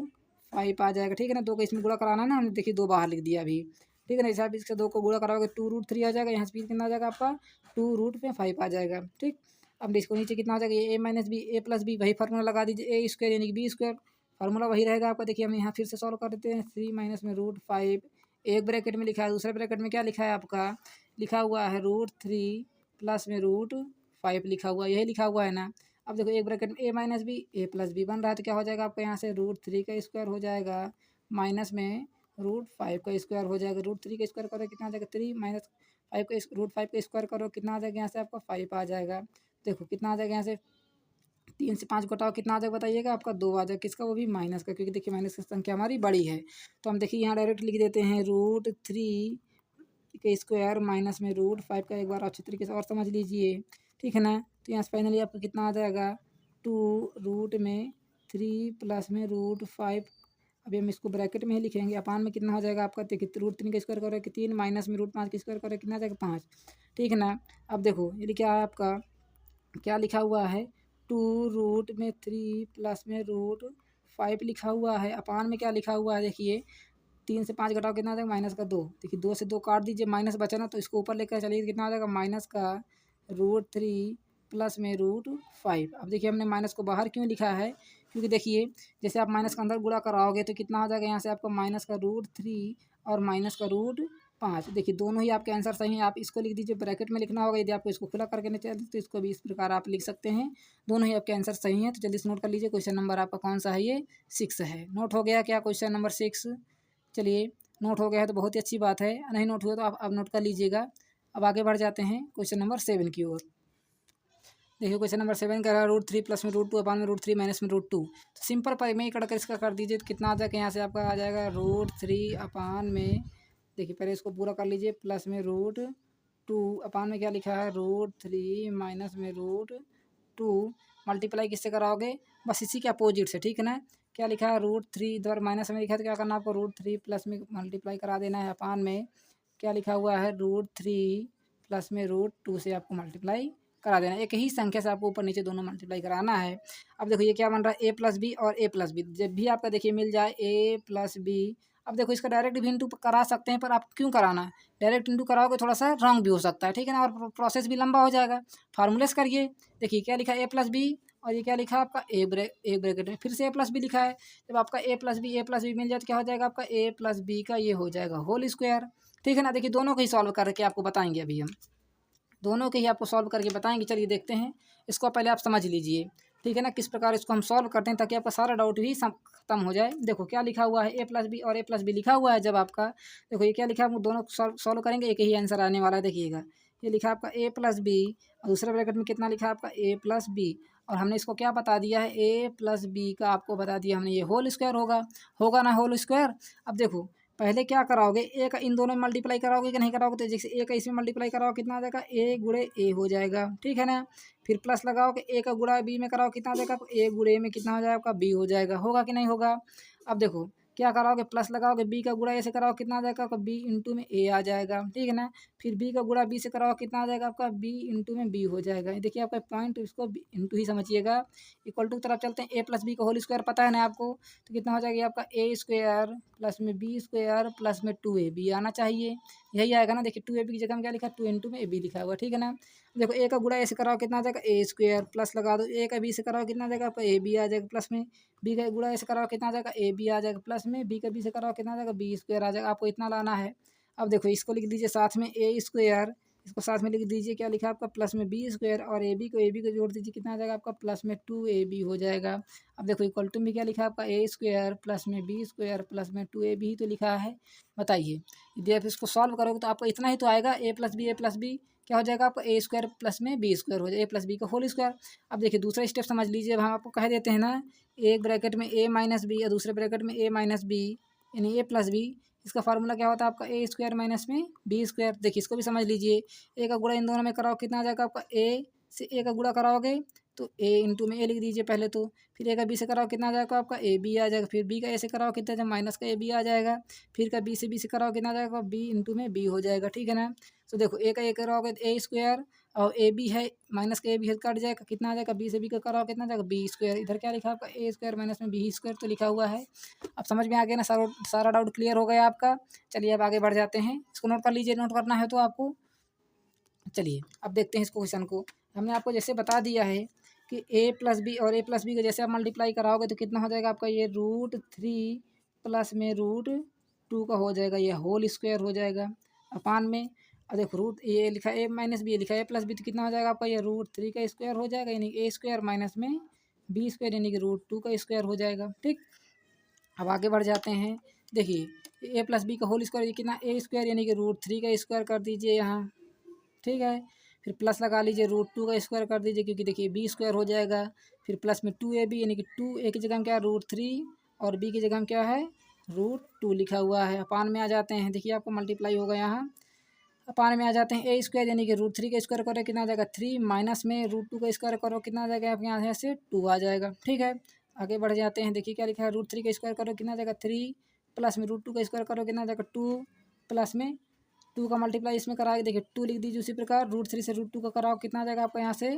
5 आ जाएगा, ठीक है ना। 2 का इसमें गुणा कराना ना, हमने देखिए 2 बाहर लिख दिया अभी, ठीक है ना। हिसाब इसके 2 को गुणा कराओगे 2 रूट 3 आ जाएगा, यहाँ से कितना आ जाएगा आपका 2 रूट में 5 आ जाएगा, ठीक। अब इसको नीचे कितना हो जाएगा, ए माइनस बी ए प्लस बी, वही फार्मूला लगा दीजिए, ए स्क्वायर यानी कि बी स्क्वायर, फार्मूला वही रहेगा आपका। देखिए हम यहाँ फिर से सॉल्व कर देते हैं। 3 माइनस में √5, एक ब्रैकेट में लिखा है, दूसरे ब्रैकेट में क्या लिखा है आपका, लिखा हुआ है √3 प्लस में √5 लिखा हुआ, यही लिखा हुआ है ना। अब देखो एक ब्रैकेट में ए माइनस बी ए प्लस बी बन रहा है, तो क्या हो जाएगा आपका यहाँ से √3 का स्क्वायर हो जाएगा माइनस में √5 का स्क्वायर हो जाएगा। √3 का स्क्वायर करो कितना आ जाएगा 3 माइनस 5 का √5 का स्क्वायर करो कितना आ जाएगा यहाँ से आपका 5 आ जाएगा। देखो कितना आ जाएगा यहाँ से 3 से 5 घटाओ कितना आ जाएगा बताइएगा, आपका 2 आ जाएगा। किसका, वो भी माइनस का, क्योंकि देखिए माइनस की संख्या हमारी बड़ी है। तो हम देखिए यहाँ डायरेक्ट लिख देते हैं √3 के स्क्वायर माइनस में √5 का, एक बार अच्छी तरीके से और समझ लीजिए, ठीक है ना। तो यहाँ से फाइनली आपका कितना आ जाएगा 2 रूट में 3 प्लस में √5, अभी हम इसको ब्रैकेट में ही लिखेंगे, अपान में कितना हो जाएगा आपका, देखिए √3 का स्क्वायर करो कि 3 माइनस में √5 का स्क्वायर करो कितना आ जाएगा 5, ठीक है ना। अब देखो ये क्या है आपका, क्या लिखा हुआ है 2 रूट में 3 प्लस में √5 लिखा हुआ है, अपान में क्या लिखा हुआ है देखिए 3 से 5 घटाओ कितना आ जाएगा -2, देखिए 2 से 2 काट दीजिए, माइनस बचा ना, तो इसको ऊपर लेकर चलिए कितना आ जाएगा माइनस का √3 प्लस में √5। अब देखिए हमने माइनस को बाहर क्यों लिखा है, क्योंकि देखिए जैसे आप माइनस का अंदर गुणा कराओगे तो कितना आ जाएगा यहाँ से आपका माइनस का √3 और माइनस का √5, देखिए दोनों ही आपके आंसर सही हैं। आप इसको लिख दीजिए, ब्रैकेट में लिखना होगा, यदि आपको इसको खुला करके नहीं चलते तो इसको भी इस प्रकार आप लिख सकते हैं, दोनों ही आपके आंसर सही हैं। तो जल्दी से नोट कर लीजिए, क्वेश्चन नंबर आपका कौन सा है, ये 6 है। नोट हो गया क्या क्वेश्चन नंबर 6? चलिए नोट हो गया है तो बहुत ही अच्छी बात है, नहीं नोट हुआ तो आप अब नोट कर लीजिएगा। अब आगे बढ़ जाते हैं क्वेश्चन नंबर 7 की ओर। देखिए क्वेश्चन नंबर 7 कह रहा है √3 प्लस में √2 अपान में √3 माइनस में √2। तो सिंपल पर में ही कट कर इसका कर दीजिए, तो कितना आ जाएगा यहाँ से आपका आ जाएगा √3 अपान में, देखिए पहले इसको पूरा कर लीजिए, प्लस में √2 अपान में क्या लिखा है √3 माइनस में √2, मल्टीप्लाई किससे कराओगे, बस इसी के अपोजिट से, ठीक है ना। क्या लिखा है √3 इधर माइनस में लिखा है तो क्या करना है आपको √3 प्लस में मल्टीप्लाई करा देना है, अपान में क्या लिखा हुआ है √3 प्लस में √2 से आपको मल्टीप्लाई करा देना, एक ही संख्या से आपको ऊपर नीचे दोनों मल्टीप्लाई कराना है। अब देखो ये क्या बन रहा है a प्लस बी और a प्लस बी, जब भी आपका देखिए मिल जाए a प्लस बी, अब देखो इसका डायरेक्ट भी इंटू करा सकते हैं, पर आप क्यों कराना है, डायरेक्ट इंटू कराओगे थोड़ा सा रॉन्ग भी हो सकता है, ठीक है ना, और प्रोसेस भी लंबा हो जाएगा। फार्मूले से करिए, देखिए क्या लिखा है a प्लस बी और ये क्या लिखा है आपका एक ब्रैकेट में फिर से a प्लस बी लिखा है। जब आपका a प्लस बी मिल जाए तो क्या हो जाएगा आपका a प्लस बी का ये हो जाएगा होल स्क्वायर, ठीक है ना। देखिए दोनों को ही सॉल्व करके आपको बताएंगे, अभी हम दोनों के ही आपको सॉल्व करके बताएंगे। चलिए देखते हैं, इसको पहले आप समझ लीजिए, ठीक है ना, किस प्रकार इसको हम सॉल्व करते हैं ताकि आपका सारा डाउट भी खत्म हो जाए। देखो क्या लिखा हुआ है a प्लस बी और a प्लस बी लिखा हुआ है, जब आपका देखो ये क्या लिखा है, हम दोनों सॉल्व करेंगे एक ही आंसर आने वाला है। देखिएगा ये लिखा है आपका a प्लस बी और दूसरे ब्रैकेट में कितना लिखा है आपका a प्लस बी, और हमने इसको क्या बता दिया है a प्लस बी का आपको बता दिया हमने ये होल स्क्वायर होगा, होगा ना होल स्क्वायर। अब देखो पहले क्या कराओगे, ए का इन दोनों में मल्टीप्लाई कराओगे कि नहीं कराओगे, तो जैसे ए का इसमें मल्टीप्लाई कराओ कितना आ जाएगा ए गुणे ए हो जाएगा, ठीक है ना। फिर प्लस लगाओगे ए का गुणा बी में कराओ कितना आ जाएगा ए गुणे में कितना हो जाएगा आपका बी हो जाएगा, होगा कि नहीं होगा। अब देखो क्या कराओगे, प्लस लगाओगे बी का गुणा ए से कराओ कितना आ जाएगा आपका बी इंटू में ए आ जाएगा, ठीक है ना। फिर बी का गुणा बी से कराओ कितना आ जाएगा आपका बी इंटू में बी हो जाएगा। देखिए आपका पॉइंट इसको इंटू ही समझिएगा, इक्वल टू तरफ चलते हैं, ए प्लस बी का होल स्क्वायर पता है ना आपको, तो कितना हो जाएगा आपका ए स्क्वायर प्लस में बी स्क्वायर प्लस में 2ab आना चाहिए, यही आएगा ना। देखिए 2ab की जगह में क्या लिखा है 2 इंटू में ab लिखा हुआ, ठीक है ना। देखो ए का गुणा ए से कराओ कितना आ जाएगा ए स्क्वायर, प्लस लगा दो ए का बी से कराओ कितना आ जाएगा आपका ए बी आ जाएगा, प्लस में बी का गुणा ए से कराओ कितना आ जाएगा ए बी आ जाएगा, प्लस में बी का बी से कराओ कितना आ जाएगा बी स्क्वायर आ जाएगा, आपको इतना लाना है। अब देखो इसको लिख दीजिए साथ में ए स्क्वायर, इसको साथ में लिख दीजिए क्या लिखा है आपका प्लस में बी स्क्वायर, और ए बी को जोड़ दीजिए कितना आ जाएगा आपका प्लस में 2ab हो जाएगा। अब देखो इक्वल टू में क्या लिखा है आपका ए स्क्वायर प्लस में बी स्क्वायर प्लस में 2ab ही तो लिखा है। बताइए यदि आप इसको सॉल्व करोगे तो आपको इतना ही तो आएगा, ए प्लस बी क्या हो जाएगा आपको ए स्क्वायर प्लस में बी स्क्वायर हो जाएगा, ए प्लस बी का होल स्क्वायर। अब देखिए दूसरा स्टेप समझ लीजिए, अब हम आपको कह देते हैं ना एक ब्रैकेट में ए माइनस बी और दूसरे ब्रैकेट में ए माइनस बी यानी ए प्लस बी, इसका फार्मूला क्या होता है आपका ए स्क्वायर माइनस में बी स्क्वायर। देखिए इसको भी समझ लीजिए, ए का गुणा इन दोनों में कराओ कितना आ जाएगा आपका ए से ए का गुणा कराओगे तो ए इंटू में ए लिख दीजिए पहले, तो फिर ए का बी से कराओ कितना आ जाएगा आपका ए बी आ जाएगा, फिर बी का ए से कराओ कितना जब माइनस का ए बी आ जाएगा, फिर का बी से कराओ कितना आ जाएगा बी इंटू में बी हो जाएगा, ठीक है ना। तो देखो ए का ए कराओगे ए स्क्वायर और ए बी है माइनस का ए बी है कट जाएगा कितना आ जाएगा बी से बी का कराओ कितना आ जाएगा बी स्क्वायर, इधर क्या लिखा है आपका ए स्क्वायर माइनस में बी स्क्वायर तो लिखा हुआ है। अब समझ में आ गया ना, सारा डाउट क्लियर हो गया आपका। चलिए अब आगे बढ़ जाते हैं, इसको नोट कर लीजिए, नोट करना है तो आपको। चलिए अब देखते हैं इस क्वेश्चन को। हमने आपको जैसे बता दिया है कि ए प्लस बी और ए प्लस बी को जैसे आप मल्टीप्लाई कराओगे तो कितना हो जाएगा आपका ये √3 प्लस में √2 का हो जाएगा, ये होल स्क्वायर हो जाएगा अपान में। और देखो रूट ये लिखा ए माइनस बी, लिखा ए प्लस बी, तो कितना हो जाएगा आपका ये √3 का स्क्वायर हो जाएगा, यानी ए स्क्वायर माइनस में बी स्क्वायर यानी कि √2 का स्क्वायर हो जाएगा। ठीक, अब आगे बढ़ जाते हैं। देखिए ए प्लस बी का होल स्क्वायर कितना ए स्क्वायर यानी कि √3 का स्क्वायर कर दीजिए यहाँ। ठीक है, फिर प्लस लगा लीजिए √2 का स्क्वायर कर दीजिए, क्योंकि देखिए बी स्क्वायर हो जाएगा। फिर प्लस में 2ab यानी कि 2a की जगह में क्या है √3 और b की जगह में क्या है √2 लिखा हुआ है। अपान में आ जाते हैं, देखिए आपको मल्टीप्लाई होगा यहाँ। अपान में आ जाते हैं ए स्क्वायर यानी कि √3 का स्क्वायर करो कितना आ जाएगा 3 माइनस में √2 का स्क्वायर करो कितना आ जाएगा आपके यहाँ से 2 आ जाएगा। ठीक है, आगे बढ़ जाते हैं। देखिए क्या लिखा है √3 का स्क्वायर करो कितना आ जाएगा 3 प्लस में √2 का स्क्वायर करो कितना आ जाएगा 2 प्लस में 2 का मल्टीप्लाई इसमें कराएंगे। देखिए 2 लिख दीजिए, उसी प्रकार √3 से √2 का कराओ कितना आ जाएगा आपका यहाँ से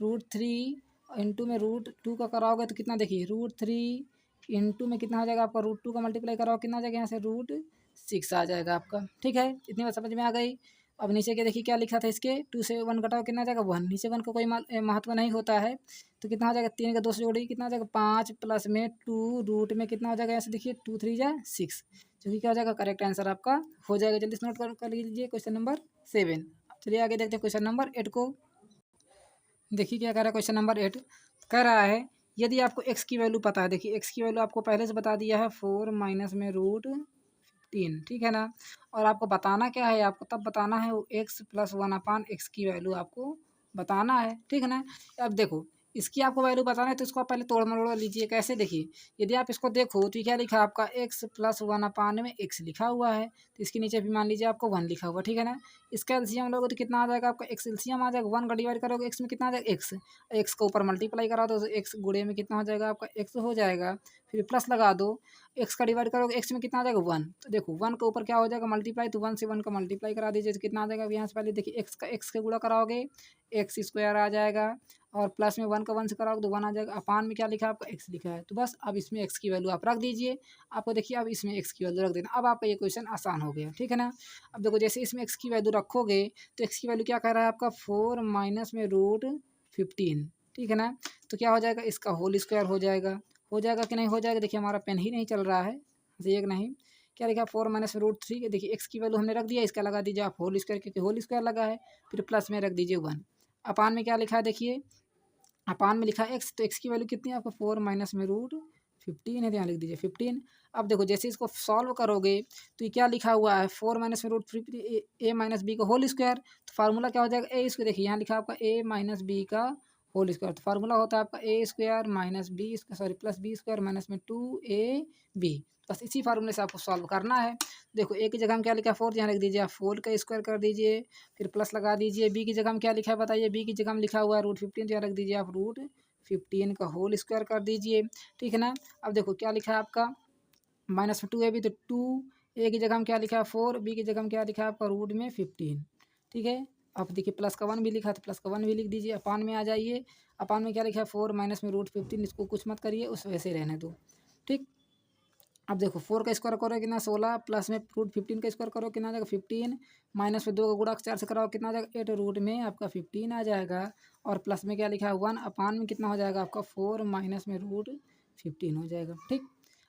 √3 इंटू में √2 का कराओगे तो कितना, देखिए √3 इंटू में कितना हो जाएगा आपका √2 का मल्टीप्लाई कराओ कितना आ जाएगा यहाँ से √6 आ जाएगा आपका। ठीक है, इतनी बात समझ में आ गई। अब नीचे के देखिए क्या लिखा था, इसके 2 से 1 घटाओ कितना आ जाएगा 1, नीचे 1 का कोई महत्व नहीं होता है, तो कितना हो जाएगा 3 का 2 से जोड़ी कितना आ जाएगा 5 प्लस में 2 रूट में कितना हो जाएगा ऐसे देखिए 2 3 जा 6, जो कि क्या हो जाएगा करेक्ट आंसर आपका हो जाएगा। जल्दी से नोट कर लीजिए क्वेश्चन नंबर 7। चलिए आगे देखते हैं क्वेश्चन नंबर 8 को। देखिए क्या कह रहा है क्वेश्चन नंबर 8, कह रहा है यदि आपको x की वैल्यू पता है। देखिए x की वैल्यू आपको पहले से बता दिया है 4 माइनस में √3, ठीक है ना। और आपको बताना क्या है, आपको तब बताना है वो x प्लस 1/x की वैल्यू आपको बताना है, ठीक है ना। अब देखो इसकी आपको वैल्यू बताना है तो इसको आप पहले तोड़ मरोड़ लीजिए। कैसे, देखिए यदि आप इसको देखो तो क्या लिखा है आपका x प्लस 1/x लिखा हुआ है, तो इसके नीचे भी मान लीजिए आपको 1 लिखा हुआ, ठीक है ना। इसका एलसीएम लोगे तो कितना आ जाएगा आपका x एलसीएम आ जाएगा 1 का डिवाइड करोगे x में कितना आ जाएगा x को ऊपर मल्टीप्लाई करा दो तो x गुणे में कितना हो जाएगा आपका x हो जाएगा। फिर प्लस लगा दो, x का डिवाइड करोगे x में कितना आ जाएगा 1, तो देखो 1 के ऊपर क्या हो जाएगा मल्टीप्लाई, तो 1 से 1 का मल्टीप्लाई करा दीजिए तो कितना आ जाएगा। यहाँ से पहले देखिए x का गुणा कराओगे x स्क्वायर आ जाएगा, और प्लस में 1 का 1 से कराओगे तो 1 आ जाएगा। अपान में क्या लिखा है आपका x लिखा है, तो बस अब इसमें x की वैल्यू आप रख दीजिए। आपको देखिए अब इसमें x की वैल्यू रख देना, अब आपका ये क्वेश्चन आसान हो गया, ठीक है ना। अब देखो जैसे इसमें x की वैल्यू रखोगे तो x की वैल्यू क्या कह रहा है आपका 4 माइनस में √15, ठीक है ना। तो क्या हो जाएगा इसका होल स्क्वायर हो जाएगा कि नहीं हो जाएगा। देखिए हमारा पेन ही नहीं चल रहा है, एक नहीं क्या लिखा 4 माइनस में √3, देखिए x की वैल्यू हमने रख दिया, इसका लगा दीजिए आप होल स्क्वायर, क्योंकि होल स्क्वायर लगा है। फिर प्लस में रख दीजिए 1। अपान में क्या लिखा है, देखिए अपान में लिखा है x, तो x की वैल्यू कितनी है आपको 4 माइनस में √15 है, तो यहाँ लिख दीजिए 15। अब देखो जैसे इसको सॉल्व करोगे तो ये क्या लिखा हुआ है 4 माइनस में √15 a माइनस बी का होल स्क्वायर, तो फार्मूला क्या हो जाएगा ए स्क्वायर। देखिए यहाँ लिखा है आपका a माइनस बी का होल स्क्वायर, तो फार्मूला होता है आपका A square minus B sorry plus B square minus में 2ab। बस इसी फार्मूले से आपको सॉल्व करना है। देखो ए की जगह में क्या लिखा है 4, यहाँ लिख दीजिए आप 4 का स्क्वायर कर दीजिए, फिर प्लस लगा दीजिए। बी की जगह में क्या लिखा है बताइए, बी की जगह में लिखा हुआ है √15, तो यहाँ रख दीजिए आप √15 का होल स्क्वायर कर दीजिए, ठीक है ना। अब देखो क्या लिखा है आपका माइनस में 2ab, तो 2 ए की जगह में क्या लिखा है 4, बी की जगह में क्या लिखा है आपका √15, ठीक है। अब देखिए प्लस का 1 भी लिखा है तो प्लस का 1 भी लिख दीजिए। अपान में आ जाइए, अपान में क्या लिखा है 4 माइनस में √15, इसको कुछ मत करिए, उस वैसे रहने दो, ठीक। अब देखो 4 का स्क्वायर करो कितना 16, प्लस में √15 का स्क्वायर करो कितना आ जाएगा 15, माइनस में 2 का गुणा 4 से कराओ कितना आ जाएगा 8, रूट में आपका 15 आ जाएगा। और प्लस में क्या लिखा है 1, अपान में कितना हो जाएगा आपका 4 माइनस में √15 हो जाएगा, ठीक।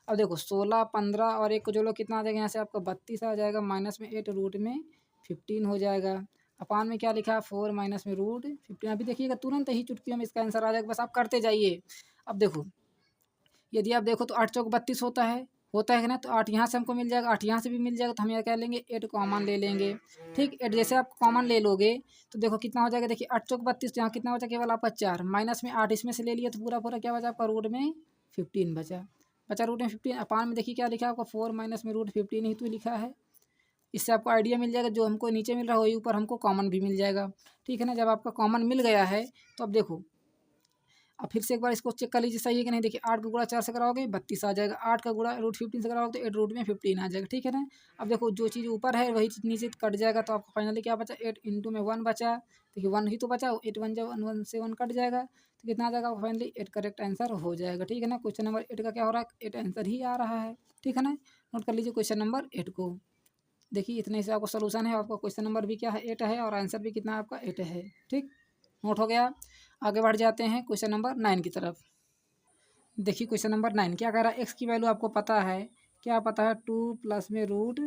अब देखो 16 15 और 1 को जोड़ो कितना आ जाएगा यहाँ से आपका 32 आ जाएगा, माइनस में 8 रूट में 15 हो जाएगा। अपान में क्या लिखा है 4 माइनस में √15। अभी देखिएगा तुरंत ही चुटकियों में इसका आंसर आ जाएगा, बस आप करते जाइए। अब देखो यदि आप देखो तो 8 चौक 32 होता है कि ना, तो 8 यहाँ से हमको मिल जाएगा, 8 यहाँ से भी मिल जाएगा, तो हम यहाँ क्या लेंगे 8 कॉमन ले लेंगे, ठीक। 8 जैसे आप कॉमन ले लोगे तो देखो कितना हो जाएगा, देखिए 8 चौक 32, यहाँ कितना बचा केवल आपका 4, माइनस में 8 इसमें से ले लिया तो पूरा पूरा क्या बचा आपका रूट में 15 बचा रूट में 15। अपान में देखिए क्या लिखा है आपका 4 माइनस में √15 ही तो लिखा है। इससे आपको आइडिया मिल जाएगा, जो हमको नीचे मिल रहा है वही ऊपर हमको कॉमन भी मिल जाएगा, ठीक है ना। जब आपका कॉमन मिल गया है तो अब देखो अब फिर से एक बार इसको चेक कर लीजिए सही है कि नहीं। देखिए 8 का गुणा 4 से कराओगे 32 आ जाएगा, 8 का गुणा √15 से कराओगे तो 8 रूट में 15 आ जाएगा, ठीक है ना। अब देखो जो चीज़ ऊपर है वही चीज़ नीचे कट जाएगा, तो आपको फाइनली क्या बचा 8 इंटू में 1 बचा। देखिए 1 ही तो बचा, 8 1 जा 1 1 से 1 कट जाएगा, तो कितना आ जाएगा फाइनली 8 करेक्ट आंसर हो जाएगा, ठीक है ना। क्वेश्चन नंबर 8 का क्या हो रहा है 8 आंसर ही आ रहा है, ठीक है ना। नोट कर लीजिए क्वेश्चन नंबर 8 को। देखिए इतने से आपको सोल्यूशन है, आपका क्वेश्चन नंबर भी क्या है 8 है, और आंसर भी कितना आपका 8 है, ठीक। नोट हो गया। आगे बढ़ जाते हैं क्वेश्चन नंबर 9 की तरफ। देखिए क्वेश्चन नंबर 9 क्या कह रहा है, एक्स की वैल्यू आपको पता है, क्या पता है 2 प्लस में रूट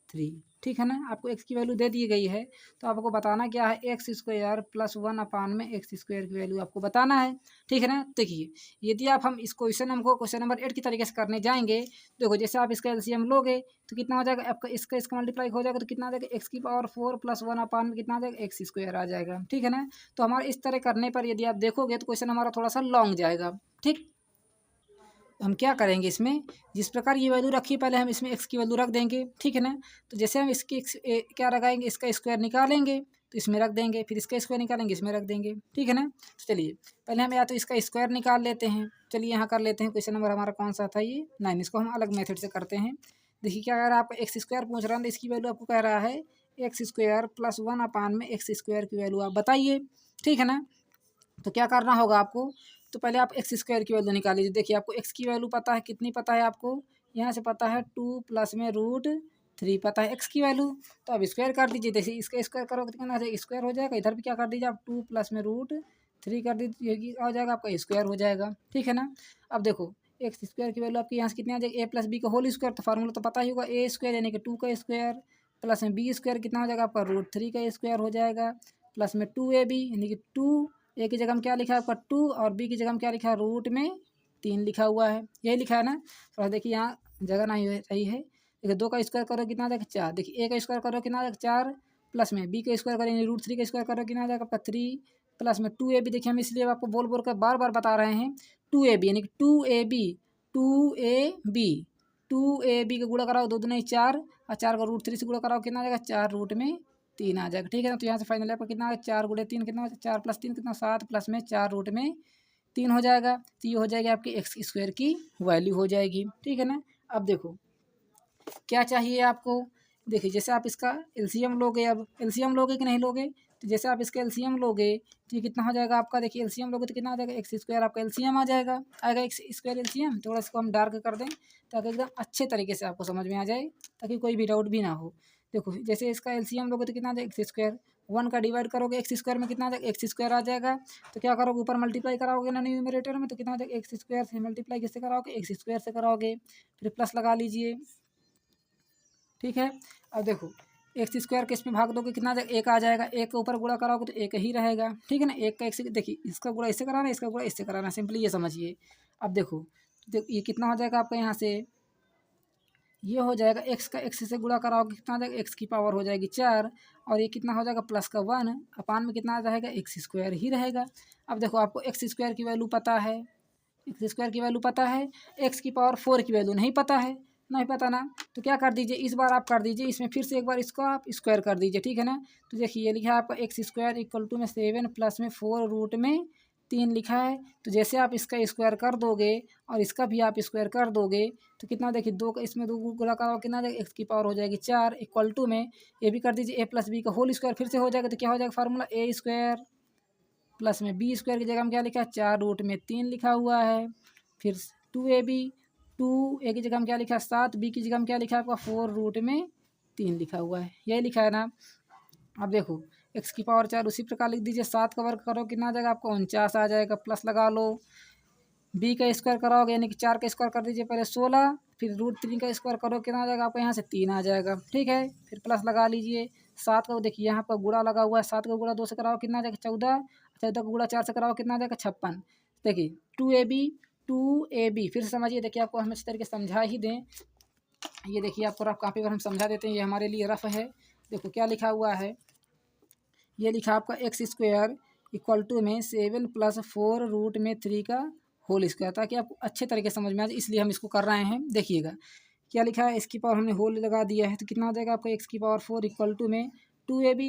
3, ठीक है ना। आपको एक्स की वैल्यू दे दी गई है, तो आपको बताना क्या है, एक्स स्क्वायर प्लस 1 में एक्स स्क्वायर की वैल्यू आपको बताना है, ठीक है ना। देखिए यदि आप हम इस क्वेश्चन नंबर 8 की तरीके से करने जाएंगे, देखो जैसे आप इसका एलसीएम लोगे तो कितना हो जाएगा आपका, इसका मल्टीप्लाई हो जाएगा तो कितना आ जाएगा, एक्स की पावर 4 प्लस 1 में कितना आ जाएगा, एक्स स्क्वायर आ जाएगा, ठीक है ना। तो हमारे इस तरह करने पर यदि आप देखोगे तो क्वेश्चन हमारा थोड़ा सा लॉन्ग जाएगा, ठीक। हम क्या करेंगे इसमें, जिस प्रकार ये वैल्यू रखी पहले हम इसमें एक्स की वैल्यू रख देंगे, ठीक है ना। तो जैसे हम इसकी क्या लगाएंगे, इसका स्क्वायर निकालेंगे तो इसमें रख देंगे, फिर इसका स्क्वायर निकालेंगे इसमें रख देंगे, ठीक है ना। तो चलिए पहले हम या तो इसका स्क्वायर निकाल लेते हैं। चलिए यहाँ कर लेते हैं, क्वेश्चन नंबर हमारा कौन सा था, ये 9। इसको हम अलग मेथड से करते हैं। देखिए क्या कह रहा है, आपका एक्स स्क्वायर पूछ रहा है, तो इसकी वैल्यू आपको कह रहा है एक्स स्क्वायर प्लस 1 में एक्स स्क्वायर की वैल्यू आप बताइए, ठीक है ना। तो क्या करना होगा आपको, तो पहले आप एक्स स्क्वायर की वैल्यू निकाल लीजिए। देखिए आपको एक्स की वैल्यू पता है, कितनी पता है आपको, यहाँ से पता है 2 प्लस में रूट 3 पता है एक्स की वैल्यू। तो अब स्क्वायर कर दीजिए, जैसे इसका स्क्वायर करोगे तो कितना स्क्वायर हो जाएगा, इधर भी क्या कर दीजिए आप 2 प्लस में रूट 3 कर दीजिए, आ जाएगा आपका स्क्वायर हो जाएगा, ठीक है ना। अब देखो एक्स स्क्वायर की वैल्यू आपकी यहाँ से कितनी आ जाएगी, ए प्लस बी का होल स्क्वायर, तो फार्मूला तो पता ही होगा, ए स्क्वायर यानी कि 2 का स्क्वायर प्लस में बी स्क्वायर कितना हो जाएगा आपका, रूट 3 का स्क्वायर हो जाएगा, प्लस में 2ab यानी कि 2, ए की जगह में क्या लिखा है आपका 2 और बी की जगह में क्या लिखा है, रूट में 3 लिखा हुआ है, यही लिखा है ना। थोड़ा देखिए यहाँ जगह नहीं सही है। देखिए 2 का स्क्वायर करो कितना आ जाएगा 4, देखिए ए का स्क्वायर करो कितना आ जाएगा 4, प्लस में बी का स्क्वायर करेंगे रूट 3 का स्क्वायर करो कितना आ जाएगा आपका 3, प्लस में 2ab। देखिए हम इसलिए आपको बोल बोल कर बार बार बता रहे हैं, 2ab यानी कि 2ab का गुणा कराओ 2 दूनी 4 और 4 का रूट 3 से गुणा कराओ कितना आ जाएगा 4 रूट में 3 आ जाएगा, ठीक है ना। तो यहाँ से फाइनल आपका कितना आएगा, 4 गुणे 3 कितना, 4 प्लस 3 कितना 7, प्लस में 4 रूट में 3 हो जाएगा। तो ये हो जाएगी आपकी एक्स स्क्वायर की वैल्यू हो जाएगी, ठीक है ना। अब देखो क्या चाहिए आपको, देखिए जैसे आप इसका एलसीएम लोगे, अब एलसीएम लोगे कि नहीं लोगे, तो जैसे आप इसका एलसीएम लोगे तो ये कितना हो जाएगा आपका, देखिए एलसीएम लोगे तो कितना आ जाएगा, एक्स स्क्वायर आपका एलसीएम आ जाएगा, आएगा एक्स स्क्वायर एलसीएम। थोड़ा इसको हम डार्क कर दें ताकि एकदम अच्छे तरीके से आपको समझ में आ जाए, ताकि कोई भी डाउट भी ना हो। देखो जैसे इसका एलसीएम लोगे तो कितना आ जाएगा, एक्स स्क्वायर 1 का डिवाइड करोगे एक्स स्क्वायर में कितना आ जाएगा, एक्स स्क्वायर आ जाएगा। तो क्या करोगे, ऊपर मल्टीप्लाई कराओगे ना न्यूमरेटर में, तो कितना आ जाएगा, एक्स स्क्वायर से मल्टीप्लाई किससे कराओगे, एक्स स्क्वायर से कराओगे, फिर प्लस लगा लीजिए, ठीक है। अब देखो एक्स स्क्वायर के इसमें भाग दोगे कितना आ जाएगा, एक आ जाएगा, एक के ऊपर गुणा कराओगे तो एक ही रहेगा, ठीक है ना। एक का एक से, देखिए इसका गुणा इससे कराना, इसका गुणा इससे कराना, सिंपली ये समझिए। अब देखो ये कितना हो जाएगा आपका, यहाँ से ये हो जाएगा एक्स का एक्स से गुणा कराओगे कितना आ जाएगा, एक्स की पावर हो जाएगी 4, और ये कितना हो जाएगा प्लस का 1 अपान में कितना आ जाएगा, एक्स स्क्वायर ही रहेगा। अब देखो आपको एक्स स्क्वायर की वैल्यू पता है, एक्स स्क्वायर की वैल्यू पता है, एक्स की पावर 4 की वैल्यू नहीं पता है, नहीं पता ना। तो क्या कर दीजिए, इस बार आप कर दीजिए, इसमें फिर से एक बार इसको आप स्क्वायर कर दीजिए, ठीक है ना। तो देखिए ये लिखा है आपका एक्स स्क्वायर इक्वल टू में 7 प्लस में 4 रूट में 3 लिखा है। तो जैसे आप इसका स्क्वायर कर दोगे और इसका भी आप स्क्वायर कर दोगे तो कितना, देखिए 2 का इसमें 2 गुणा करो कितना जाएगा, एक्स की पावर हो जाएगी 4 इक्वल टू में ये भी कर दीजिए ए प्लस बी का होल स्क्वायर फिर से हो जाएगा। तो क्या हो जाएगा फार्मूला, ए स्क्वायर प्लस में बी स्क्वायर की जगह में क्या लिखा है, 4 रूट में 3 लिखा हुआ है, फिर 2ab, 2 की जगह में क्या लिखा है 7, बी की जगह में क्या लिखा है आपका 4 रूट में 3 लिखा हुआ है, यही लिखा है ना। अब देखो एक्स की पावर 4 उसी प्रकार लिख दीजिए, 7 का वर्ग करो कितना आ जाएगा आपको 49 आ जाएगा, प्लस लगा लो, बी का स्क्वायर कराओगे यानी कि 4 का स्क्वायर कर दीजिए पहले 16, फिर रूट 3 का स्क्वायर करो कितना आ जाएगा आपको, यहाँ से 3 आ जाएगा, ठीक है। फिर प्लस लगा लीजिए, 7 का देखिए यहाँ पर गुणा लगा हुआ है, 7 का गुणा 2 से कराओ कितना आ जाएगा 14, 14 का गुणा 4 से कराओ कितना आ जाएगा 56। देखिए 2ab फिर से समझिए, देखिए आपको हम इस तरीके से समझा ही दें, ये देखिए आपको रफ कॉपी पर हम समझा देते हैं, ये हमारे लिए रफ है। देखो क्या लिखा हुआ है, ये लिखा आपका एक्स स्क्वायर इक्वल टू में 7 प्लस 4 रूट में 3 का होल स्क्वायर, ताकि आपको अच्छे तरीके से समझ में आ जाए, इसलिए हम इसको कर रहे हैं। देखिएगा क्या लिखा है, इसकी पावर हमने होल लगा दिया है, तो कितना हो जाएगा आपका एक्स की पावर 4 इक्वल टू में 2ab,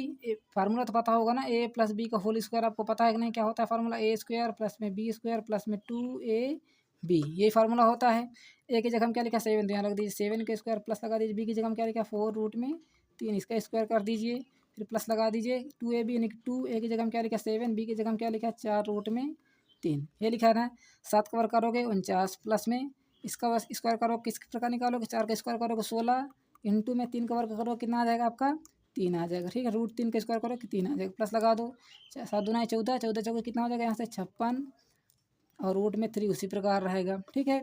फार्मूला तो पता होगा ना, ए प्लस बी का होल स्क्वायर आपको पता है कि नहीं, क्या होता है फार्मूला, ए स्क्वायर प्लस में बी स्क्वायर प्लस में 2ab, यही फार्मूला होता है। ए की जगह हम क्या लिखा 7, तो यहाँ रख दीजिए 7 का स्क्वायर प्लस लगा दीजिए, बी की जगह हम क्या लिखा 4 रूट में 3 इसका स्क्वायर कर दीजिए, फिर प्लस लगा दीजिए 2ab यानी कि 2 ए की जगह में क्या लिखा 7, बी की जगह में क्या लिखा 4 रूट में 3, ये लिखा है ना। 7 का वर्ग करोगे 49 प्लस में इसका स्क्वायर करो किस प्रकार निकालोगे, 4 का स्क्वायर करोगे 16 इंटू में 3 का वर्ग करो कितना आ जाएगा आपका 3 आ जाएगा। ठीक है, रूट 3 का स्क्वायर करो कि 3 आ जाएगा, प्लस लगा दो। 7 दूना 14, 14 चौके कितना हो जाएगा यहाँ से 56 और रूट में 3 उसी प्रकार रहेगा। ठीक है,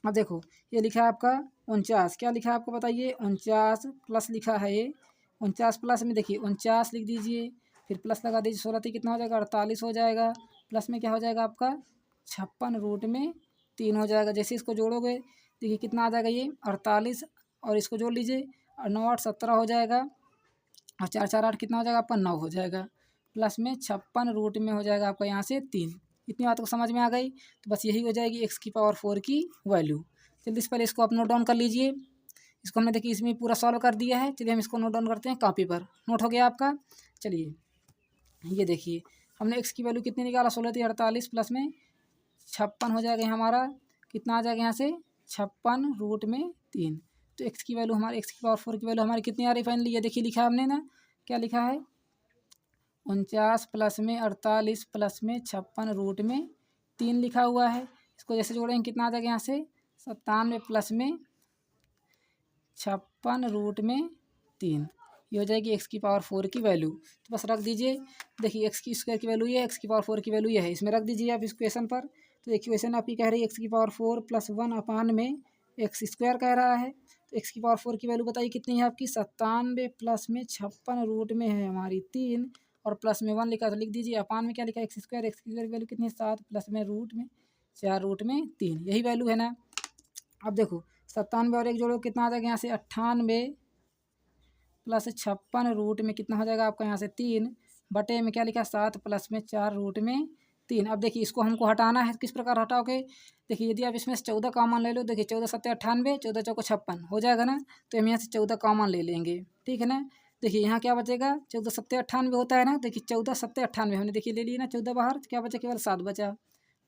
अब देखो ये लिखा है आपका 49, क्या लिखा है आपको बताइए, 49 प्लस लिखा है ये 49 प्लस में देखिए 49 लिख दीजिए, फिर प्लस लगा दीजिए, 16 कितना हो जाएगा 48 हो जाएगा, प्लस में क्या हो जाएगा आपका 56 रूट में 3 हो जाएगा। जैसे इसको जोड़ोगे देखिए कितना आ जाएगा ये 48 और इसको जोड़ लीजिए और 9 8 17 हो जाएगा और 4 4 8 कितना हो जाएगा आपका 9 हो जाएगा, प्लस में 56 रूट में हो जाएगा आपका यहाँ से 3। इतनी बात को समझ में आ गई, तो बस यही हो जाएगी एक्स की पावर 4 की वैल्यू। जल्दी से पहले इसको आप नोट डाउन कर लीजिए। इसको हमने देखिए इसमें पूरा सॉल्व कर दिया है, चलिए हम इसको नोट डाउन करते हैं कॉपी पर। नोट हो गया आपका, चलिए ये देखिए हमने एक्स की वैल्यू कितनी निकाला 16 थी 48 प्लस में 56 हो जाएगा हमारा, कितना आ जाएगा यहाँ से 56 रूट में 3। तो एक्स की वैल्यू हमारे एक्स की पावर 4 की वैल्यू हमारी कितनी आ रही फाइनली, ये देखिए लिखा हमने ना, क्या लिखा है 49 प्लस में 48 प्लस में 56 रूट में 3 लिखा हुआ है। इसको जैसे जोड़ेंगे कितना आ जाएगा यहाँ से 97 प्लस में 56 रूट में 3, ये हो जाएगी एक्स की पावर 4 की वैल्यू। तो बस रख दीजिए, देखिए एक्स की स्क्वायर की वैल्यू ये है, एक्स की पावर 4 की वैल्यू ये है, इसमें रख दीजिए आप इस क्वेश्चन पर। तो इक्वेशन आपकी कह रही है एक्स की पावर 4 प्लस 1 अपान में एक्स स्क्वायर कह रहा है। तो एक्स की पावर 4 की वैल्यू बताइए कितनी है आपकी 97 प्लस में 56 रूट में है हमारी 3 और प्लस में 1 लिखा तो लिख दीजिए, अपान में क्या लिखा है एक्स स्क्वायर की वैल्यू कितनी है 7 प्लस में रूट में 4 रूट में 3, यही वैल्यू है ना। अब देखो 97 और 1 जोड़ो कितना आ जाएगा यहाँ से 98 प्लस 56 रूट में कितना हो जाएगा आपका यहाँ से 3 बटे में क्या लिखा 7 प्लस में 4 रूट में 3। अब देखिए इसको हमको हटाना है, किस प्रकार हटाओगे, देखिए यदि आप इसमें से 14 कॉमन ले लो, देखिए 14 7 98, 14 चौको 56 हो जाएगा ना, तो हम यहाँ से 14 कॉमन ले लेंगे। ठीक है ना, देखिए यहाँ क्या बचेगा 14 7 98 होता है ना, देखिए 14 7 98 हमने देखिए ले लिया ना 14 बाहर, तो क्या बचा केवल 7 बचा,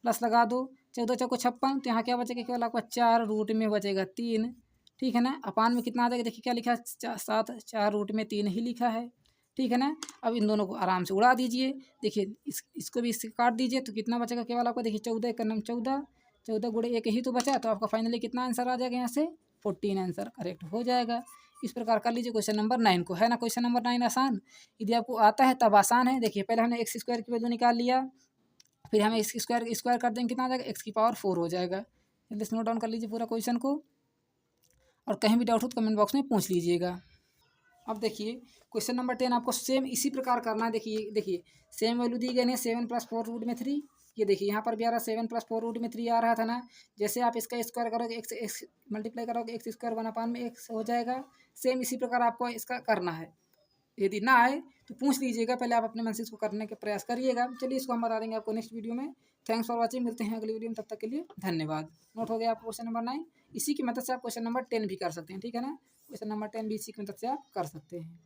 प्लस लगा दो 14 चौको 56, तो यहाँ क्या बचेगा केवल आपका 4 रूट में बचेगा 3। ठीक है ना, अपान में कितना आ जाएगा देखिए क्या लिखा है 7 4 रूट में 3 ही लिखा है। ठीक है ना, अब इन दोनों को आराम से उड़ा दीजिए, देखिए इसको भी इससे काट दीजिए, तो कितना बचेगा केवल आपको देखिए 14 का नाम 14, 14 गुणे 1 ही तो बचा, तो आपका फाइनली कितना आंसर आ जाएगा यहाँ से 14 आंसर करेक्ट हो जाएगा। इस प्रकार कर लीजिए क्वेश्चन नंबर 9 को, है ना। क्वेश्चन नंबर 9 आसान, यदि आपको आता है तब आसान है। देखिए पहले हमने एक्स स्क्वायर की वैल्यू निकाल लिया, फिर हमें एक्स स्क्वायर स्क्वायर कर देंगे कितना आ जाएगा एक्स की पावर 4 हो जाएगा। जल्दी से नोट डाउन कर लीजिए पूरा क्वेश्चन को, और कहीं भी डाउट हो तो कमेंट बॉक्स में पूछ लीजिएगा। अब देखिए क्वेश्चन नंबर 10 आपको सेम इसी प्रकार करना है। देखिए सेम वैल्यू दी गई है 7 प्लस 4 रूट में 3, ये देखिए यहाँ पर भी आ रहा है 7 प्लस 4 रूट में 3 आ रहा था ना। जैसे आप इसका स्क्वायर करोगे एक्स एक्स मल्टीप्लाई करोगे एक्स स्क्वायर 1 अपान में एक्स हो जाएगा। सेम इसी प्रकार आपको इसका करना है, यदि ना आए तो पूछ लीजिएगा, पहले आप अपने मन से इसको करने का प्रयास करिएगा। चलिए इसको हम बता देंगे आपको नेक्स्ट वीडियो में। थैंक्स फॉर वॉचिंग, मिलते हैं अगली वीडियो में, तब तक के लिए धन्यवाद। नोट हो गया आपको क्वेश्चन नंबर 9, इसी की मदद से आप क्वेश्चन नंबर 10 भी कर सकते हैं। ठीक है ना, क्वेश्चन नंबर 10 भी इसी की मदद से आप कर सकते हैं।